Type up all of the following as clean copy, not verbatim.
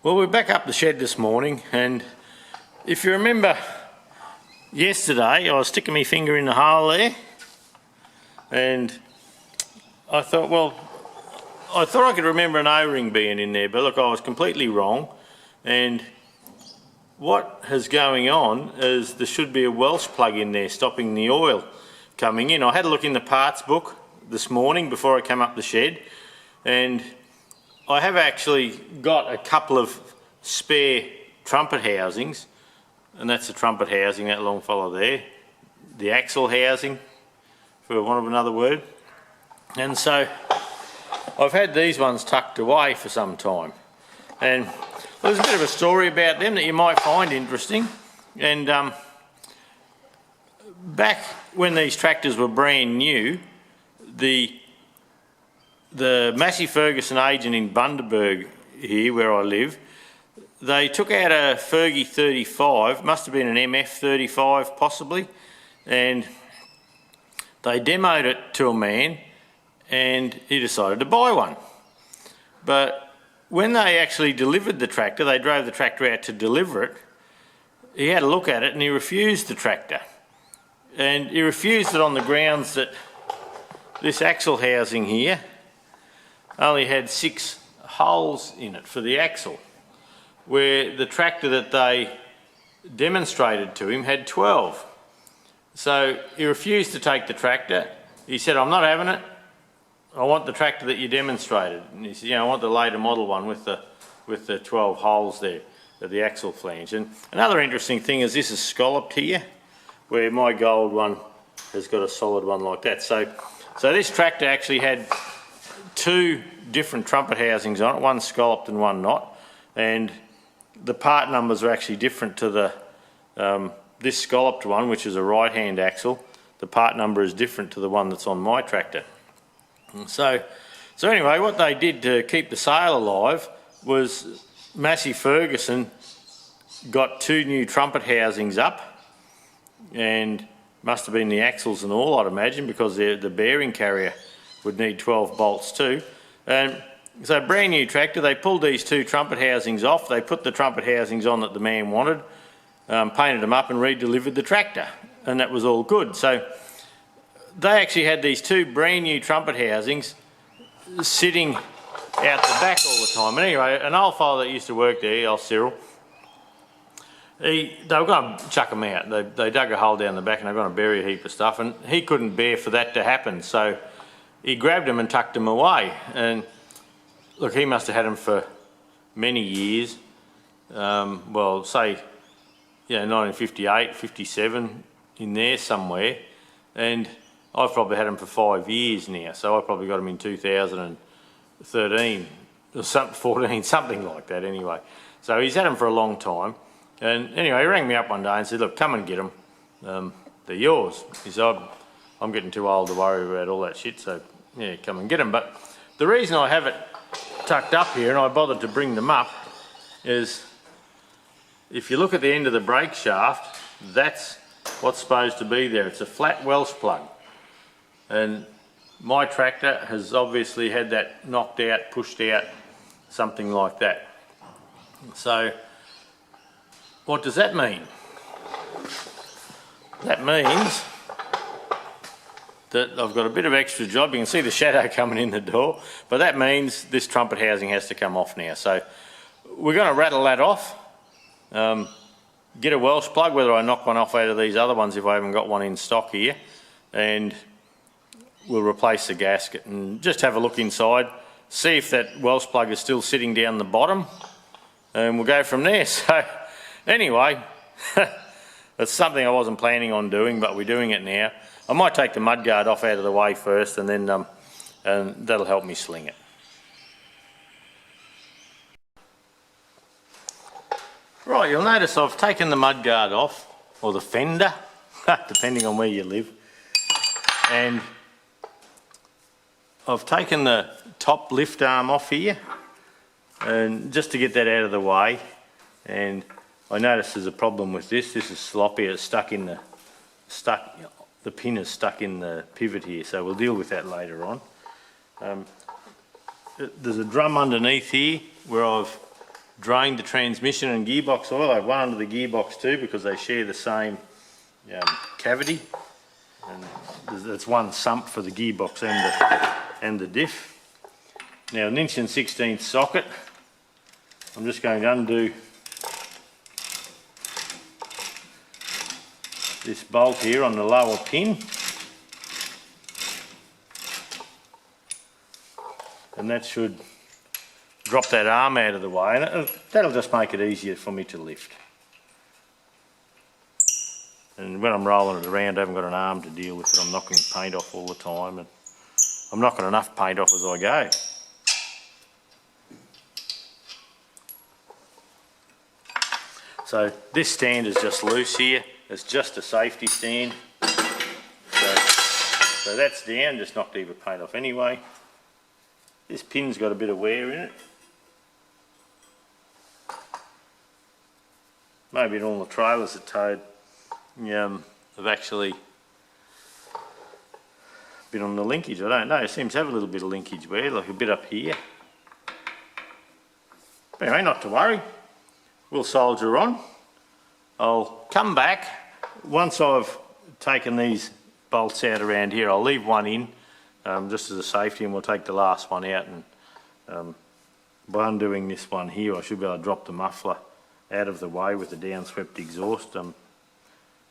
Well, we're back up the shed this morning, and if you remember yesterday, I was sticking my finger in the hole there, and I thought, well, I thought I could remember an O-ring being in there, but look, I was completely wrong. And what is going on is there should be a Welsh plug in there stopping the oil coming in. I had a look in the parts book this morning before I came up the shed, and I have actually got a couple of spare trumpet housings, and that's the trumpet housing, that long fellow there, the axle housing, for want of another word. And so I've had these ones tucked away for some time, and there's a bit of a story about them that you might find interesting. And back when these tractors were brand new, the Massey Ferguson agent in Bundy here, where I live, they took out a Fergie 35, must have been an MF 35 possibly, and they demoed it to a man and he decided to buy one. But when they actually delivered the tractor, they drove the tractor out to deliver it, he had a look at it and he refused the tractor. And he refused it on the grounds that this axle housing here only had 6 holes in it for the axle, where the tractor that they demonstrated to him had 12. So he refused to take the tractor. He said, I'm not having it, I want the tractor that you demonstrated. And he said, I want the later model one with the 12 holes there at the axle flange. And another interesting thing is this is scalloped here, where my gold one has got a solid one like that. So this tractor actually had 2 different trumpet housings on it, one scalloped and one not, and the part numbers are actually different to the this scalloped one, which is a right hand axle. The part number is different to the one that's on my tractor. And so anyway, what they did to keep the sale alive was Massey Ferguson got 2 new trumpet housings up, and must have been the axles and all, I'd imagine, because the bearing carrier would need 12 bolts too. And so brand new tractor, they pulled these 2 trumpet housings off, they put the trumpet housings on that the man wanted, painted them up and re-delivered the tractor, and that was all good. So they actually had these 2 brand new trumpet housings sitting out the back all the time. And anyway, an old fellow that used to work there, old Cyril, they were going to chuck them out. They dug a hole down the back and they were going to bury a heap of stuff, and he couldn't bear for that to happen, so he grabbed them and tucked them away. And look, he must have had them for many years, well, say 1958, 57, in there somewhere, and I've probably had them for 5 years now, so I probably got them in 2013 or 14, something like that anyway. So he's had them for a long time, and anyway, he rang me up one day and said, look, come and get them, they're yours. He said, I'm getting too old to worry about all that shit, so yeah, come and get them. But the reason I have it tucked up here, and I bothered to bring them up, is if you look at the end of the brake shaft, that's what's supposed to be there. It's a flat Welsh plug, and my tractor has obviously had that knocked out, pushed out, something like that. So what does that mean? That means that I've got a bit of extra job. You can see the shadow coming in the door, but that means this trumpet housing has to come off now. So we're going to rattle that off, get a Welsh plug, whether I knock one off out of these other ones if I haven't got one in stock here, and we'll replace the gasket and just have a look inside, see if that Welsh plug is still sitting down the bottom, and we'll go from there. So anyway, that's something I wasn't planning on doing, but we're doing it now. I might take the mudguard off out of the way first, and then and that'll help me sling it. Right, you'll notice I've taken the mudguard off, or the fender, depending on where you live, and I've taken the top lift arm off here, and just to get that out of the way. And I notice there's a problem with this. This is sloppy. It's the pin is stuck in the pivot here, so we'll deal with that later on. There's a drum underneath here where I've drained the transmission and gearbox oil. I have one under the gearbox too because they share the same cavity, and there's one sump for the gearbox and the diff. Now an 1 1/16 socket, I'm just going to undo this bolt here on the lower pin, and that should drop that arm out of the way, and that'll just make it easier for me to lift. And when I'm rolling it around, I haven't got an arm to deal with it. I'm knocking paint off all the time, and I'm knocking enough paint off as I go. So this stand is just loose here. It's just a safety stand. So that's down, just knocked either paint off anyway. This pin's got a bit of wear in it. Maybe in all the trailers that towed have actually been on the linkage. I don't know, it seems to have a little bit of linkage wear, like a bit up here. But anyway, not to worry. We'll soldier on. I'll come back once I've taken these bolts out around here. I'll leave one in just as a safety, and we'll take the last one out, and by undoing this one here I should be able to drop the muffler out of the way with the downswept exhaust.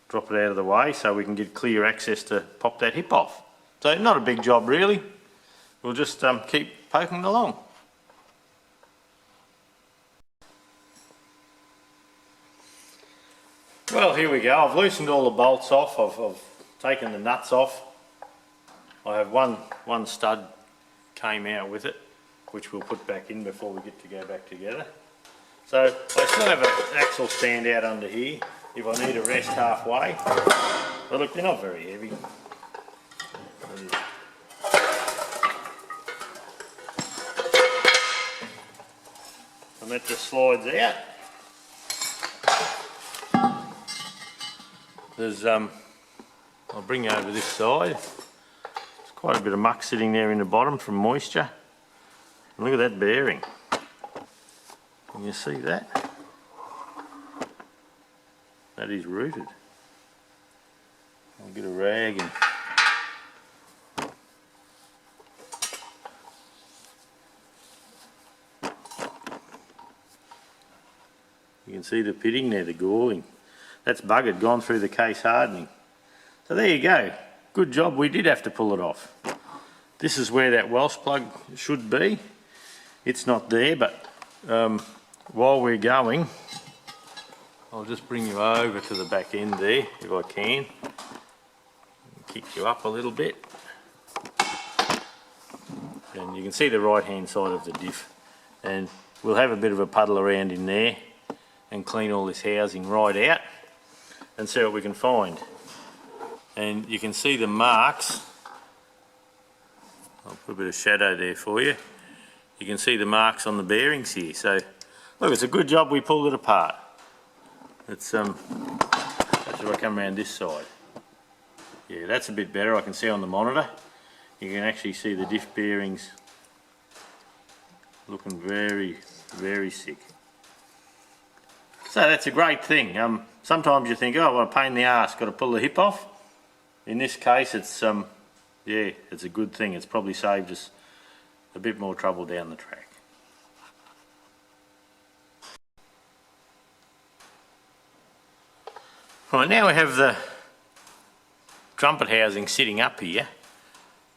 Drop it out of the way so we can get clear access to pop that hip off. So not a big job really. We'll just keep poking along. Well, here we go. I've loosened all the bolts off. I've taken the nuts off. I have one stud came out with it, which we'll put back in before we get to go back together. So I still have an axle stand out under here if I need a rest halfway. But look, they're not very heavy. And that just slides out. There's I'll bring you over this side. There's quite a bit of muck sitting there in the bottom from moisture. And look at that bearing. Can you see that? That is rooted. I'll get a rag and you can see the pitting there, the galling. That's buggered, gone through the case hardening. So there you go. Good job, we did have to pull it off. This is where that Welsh plug should be. It's not there, but while we're going, I'll just bring you over to the back end there, if I can. Kick you up a little bit. And you can see the right hand side of the diff. And we'll have a bit of a puddle around in there and clean all this housing right out and see what we can find. And you can see the marks. I'll put a bit of shadow there for you. You can see the marks on the bearings here. So look, it's a good job we pulled it apart. It's that's if I come around this side. Yeah, that's a bit better. I can see on the monitor. You can actually see the diff bearings looking very, very sick. So that's a great thing. Sometimes you think, oh, what a pain in the arse, got to pull the hip off. In this case, it's yeah, it's a good thing. It's probably saved us a bit more trouble down the track. Right, now we have the trumpet housing sitting up here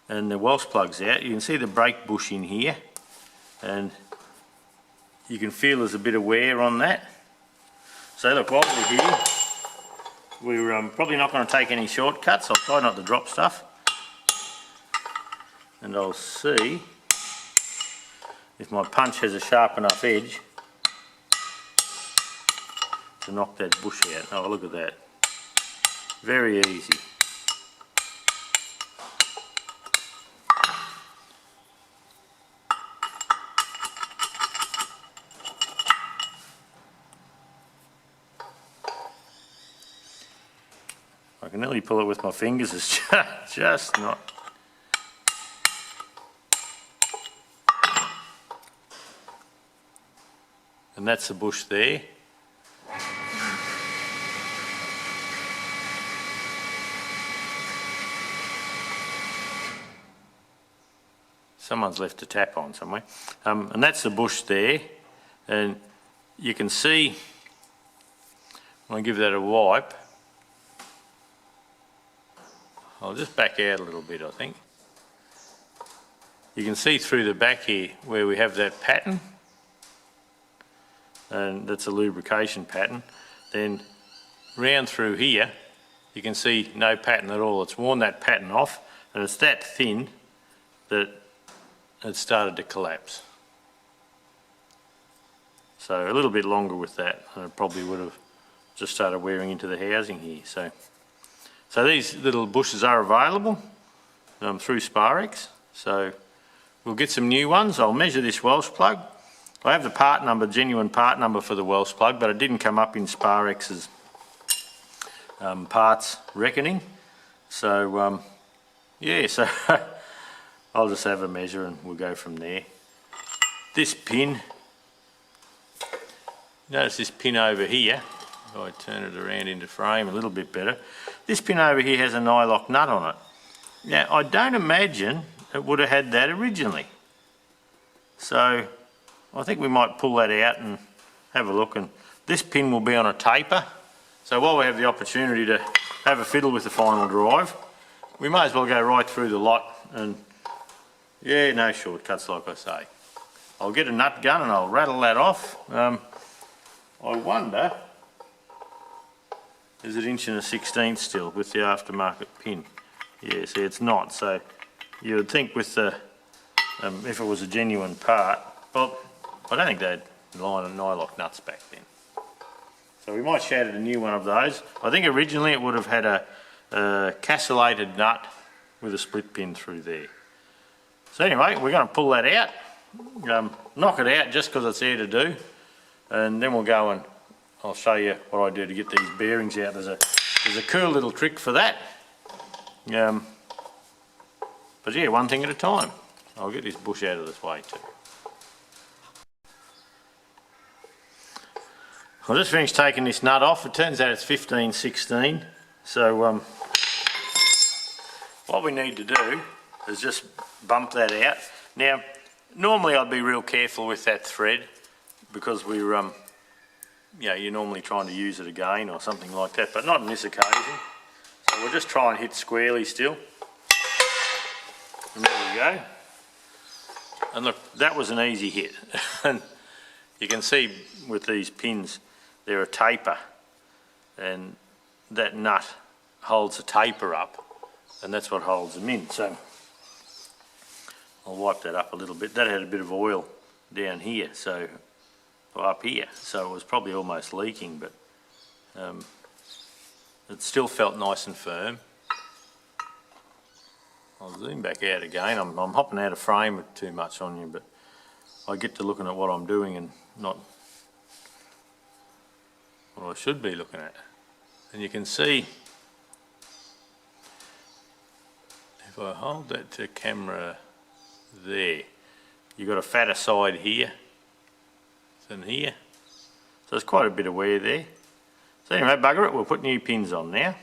and the Welsh plug's out. You can see the brake bush in here and you can feel there's a bit of wear on that. So look, while we're here, we're probably not going to take any shortcuts. I'll try not to drop stuff. And I'll see if my punch has a sharp enough edge to knock that bush out. Oh, look at that. Very easy. I can nearly pull it with my fingers, it's just not. And that's the bush there. Someone's left a tap on somewhere. And that's the bush there. And you can see, when I give that a wipe, I'll just back out a little bit, I think. You can see through the back here where we have that pattern, and that's a lubrication pattern. Then round through here, you can see no pattern at all. It's worn that pattern off, and it's that thin that it started to collapse. So a little bit longer with that, and it probably would have just started wearing into the housing here. So these little bushes are available through Sparex. So we'll get some new ones. I'll measure this Welsh plug. I have the part number, genuine part number for the Welsh plug, but it didn't come up in Sparex's parts reckoning. So yeah, so I'll just have a measure and we'll go from there. This pin, notice this pin over here, if I turn it around into frame a little bit better, this pin over here has a nylock nut on it. Now I don't imagine it would have had that originally. So I think we might pull that out and have a look, and this pin will be on a taper. So while we have the opportunity to have a fiddle with the final drive, we may as well go right through the lot, and yeah, no shortcuts like I say. I'll get a nut gun and I'll rattle that off. I wonder, is it 1/16 still with the aftermarket pin? Yeah, see it's not, so you would think with the, if it was a genuine part, well, I don't think they'd line nylock nuts back then. So we might shout at a new one of those. I think originally it would have had a castellated nut with a split pin through there. So anyway, we're going to pull that out, knock it out just because it's there to do, and then we'll go and I'll show you what I do to get these bearings out. There's a cool little trick for that. But yeah, one thing at a time. I'll get this bush out of this way too. I've just finished taking this nut off. It turns out it's 15/16. So what we need to do is just bump that out. Now, normally I'd be real careful with that thread because we're, you know, you're normally trying to use it again or something like that, but not on this occasion. So we'll just try and hit squarely still. And there we go. And look, that was an easy hit. And you can see with these pins, they're a taper, and that nut holds the taper up, and that's what holds them in. So I'll wipe that up a little bit. That had a bit of oil down here, so, or up here, so it was probably almost leaking, but it still felt nice and firm. I'll zoom back out again. I'm hopping out of frame too much on you, but I get to looking at what I'm doing and not what I should be looking at. And you can see, if I hold that to camera there, you've got a fatter side here than here. So there's quite a bit of wear there. So anyway, bugger it, we'll put new pins on now.